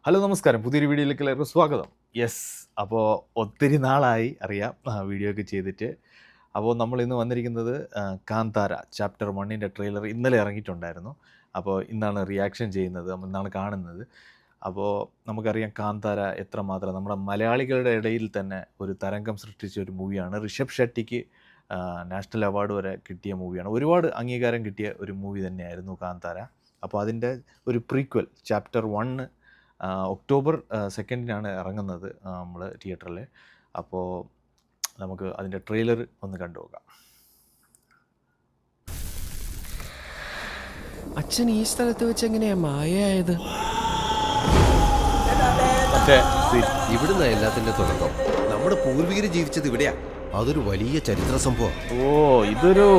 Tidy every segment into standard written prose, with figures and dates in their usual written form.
Hello നമസ്കാരം, പുതിയൊരു വീഡിയോയിലേക്ക് എല്ലാവർക്കും സ്വാഗതം. അപ്പോൾ ഒത്തിരി നാളായി അറിയാം വീഡിയോ ഒക്കെ ചെയ്തിട്ട്. അപ്പോൾ നമ്മൾ ഇന്ന് വന്നിരിക്കുന്നത് കാന്താര ചാപ്റ്റർ 1ൻ്റെ ട്രെയിലർ ഇന്നലെ ഇറങ്ങിയിട്ടുണ്ടായിരുന്നു. അപ്പോൾ ഇന്നാണ് റിയാക്ഷൻ ചെയ്യുന്നത്, ഇന്നാണ് കാണുന്നത്. അപ്പോൾ നമുക്കറിയാം കാന്താര എത്രമാത്രം നമ്മുടെ മലയാളികളുടെ ഇടയിൽ തന്നെ ഒരു തരംഗം സൃഷ്ടിച്ച ഒരു മൂവിയാണ്. ഋഷഭ് ഷെട്ടിക്ക് നാഷണൽ അവാർഡ് വരെ കിട്ടിയ മൂവിയാണ്. ഒരുപാട് അംഗീകാരം കിട്ടിയ ഒരു മൂവി തന്നെയായിരുന്നു കാന്താര. അപ്പോൾ അതിൻ്റെ ഒരു പ്രീക്വൽ ചാപ്റ്റർ 1 ഒക്ടോബർ 2 ഇറങ്ങുന്നത് നമ്മൾ തിയേറ്ററിൽ. അപ്പോൾ നമുക്ക് അതിൻ്റെ ട്രെയിലർ ഒന്ന് കണ്ടു നോക്കാം. അച്ഛൻ ഈ സ്ഥലത്ത് വെച്ച് എങ്ങനെയാ മായയായത്? ഇവിടുന്ന് എല്ലാത്തിന്റെ തുടക്കം. നമ്മുടെ പൂർവികര് ജീവിച്ചത് ഇവിടെയാ. അതൊരു വലിയ ചരിത്ര സംഭവം. ഇതൊരു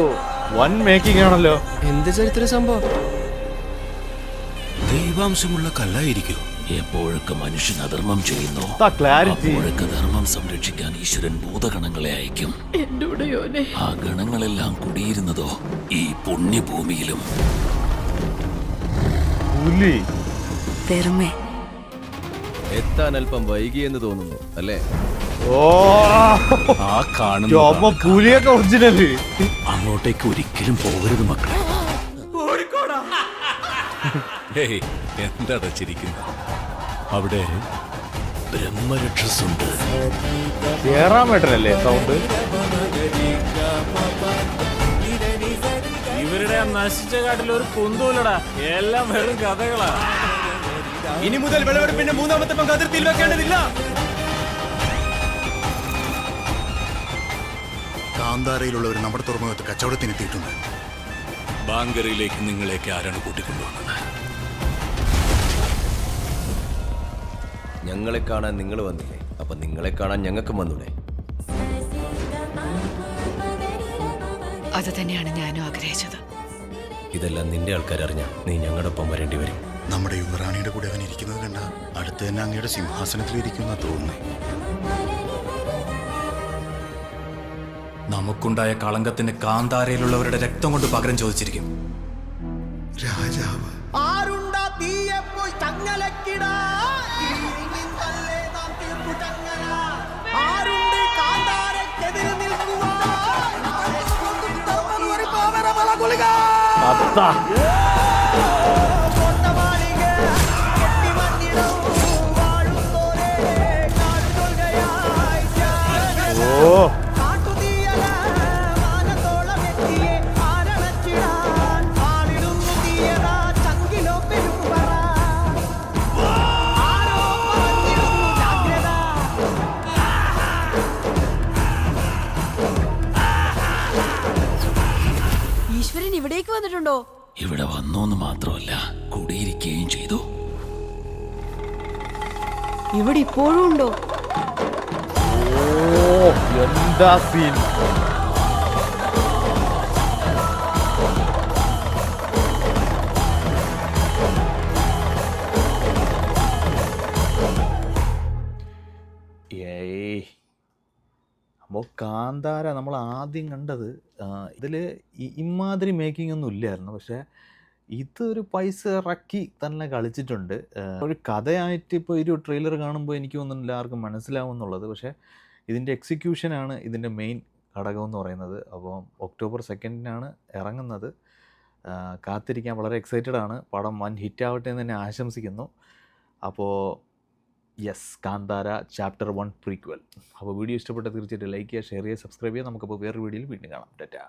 വൺ മേക്കിംഗ് ആണല്ലോ. എന്ത് ചരിത്ര സംഭവം? ദൈവാംശമുള്ള കല്ലായിരിക്കും. എപ്പോഴൊക്കെ മനുഷ്യൻ അധർമ്മം ചെയ്യുന്നു, ക്ലാരിറ്റി. അപ്പോഴൊക്കെ ധർമ്മം സംരക്ഷിക്കാൻ ഈശ്വരൻ ഭൂതഗണങ്ങളെ അയക്കും. ആ ഗണങ്ങളെല്ലാം കുടിയിരുന്നതോ ഈ പുണ്യഭൂമിയിലും. എത്താൻ അല്പം വൈകിയെന്ന് തോന്നുന്നു അല്ലേ? ആ കാണുന്ന പുലിയൊക്കെ ഒറിജിനല്. അങ്ങോട്ടേക്ക് ഒരിക്കലും പോകരുത് മക്കളെ. എന്താ ചിരിക്കുന്നത്? അവിടെ ബ്രഹ്മരക്ഷസുണ്ട്. കേറാൻ പറ്റണല്ലേ സൗണ്ട്? ഇവരുടെ നശിച്ച കാട്ടിൽ ഒരു കുന്തൂലടാ, എല്ലാം വെറും കഥകളാ. ഇനി മുതൽ വിളവെടുപ്പിന്റെ 3ാമത്തെ പങ്ക് അതിർത്തിയിൽ വെക്കേണ്ടതില്ല. കാന്താരയിലുള്ളവർ നമ്മുടെ തുറമുഖത്ത് കച്ചവടത്തിനെത്തിയിട്ടുണ്ട്. ബാങ്കറിയിലേക്ക് നിങ്ങളെയൊക്കെ ആരാണ് കൂട്ടിക്കൊണ്ടുവന്നത്? ഞങ്ങളെ കാണാൻ നിങ്ങൾ വന്നില്ലേ? അപ്പൊ നിങ്ങളെ കാണാൻ ഞങ്ങൾക്കും വന്നൂടെ? അത് തന്നെയാണ് ഞാനും ആഗ്രഹിച്ചത്. ഇതെല്ലാം നിന്റെ ആൾക്കാരറിഞ്ഞ നീ ഞങ്ങളുടെ ഒപ്പം വരേണ്ടി വരും. നമ്മുടെ യുവറാണിയുടെ കൂടെ അവൻ ഇരിക്കുന്നത് കണ്ട അടുത്ത് തന്നെ അങ്ങയുടെ സിംഹാസനത്തിൽ ഇരിക്കുന്ന തോന്നുന്നു. നമുക്കുണ്ടായ കളങ്കത്തിന് കാന്താരയിലുള്ളവരുടെ രക്തം കൊണ്ട് പകരം ചോദിച്ചിരിക്കും. രാജാവ് ഈശ്വരൻ ഇവിടേക്ക് വന്നിട്ടുണ്ടോ? ഇവിടെ വന്നോന്ന് മാത്രമല്ല, കുടിയിരിക്കുകയും ചെയ്തു. ഇവിടെ ഇപ്പോഴും ഉണ്ടോ? എന്താ സീൻ! അപ്പോൾ കാന്താര നമ്മൾ ആദ്യം കണ്ടത് ഇതിൽ ഇമാതിരി മേക്കിംഗ് ഒന്നും ഇല്ലായിരുന്നു. പക്ഷേ ഇതൊരു പൈസ ഇറക്കി തന്നെ കളിച്ചിട്ടുണ്ട്. ഒരു കഥയായിട്ട് ഇപ്പോൾ ഒരു ട്രെയിലർ കാണുമ്പോൾ എനിക്ക് തോന്നുന്നില്ല ആർക്കും മനസ്സിലാവുമെന്നുള്ളത്. പക്ഷേ ഇതിൻ്റെ എക്സിക്യൂഷനാണ് ഇതിൻ്റെ മെയിൻ ഘടകം എന്ന് പറയുന്നത്. അപ്പോൾ ഒക്ടോബർ 2 ഇറങ്ങുന്നത്. കാത്തിരിക്കാൻ വളരെ എക്സൈറ്റഡ് ആണ്. പടം വൻ ഹിറ്റാവട്ടെ എന്ന് തന്നെ ആശംസിക്കുന്നു. അപ്പോൾ കാന്താര ചാപ്റ്റർ 1 പ്രീക്വൽ. അപ്പോൾ വീഡിയോ ഇഷ്ടപ്പെട്ട തീർച്ചയായിട്ടും ലൈക്ക് ചെയ്യുക, ഷെയർ ചെയ്യുക, സബ്സ്ക്രൈബ് ചെയ്യുക. നമുക്കപ്പോൾ വേറൊരു വീഡിയോയിൽ വീണ്ടും കാണാം. ടാറ്റാ.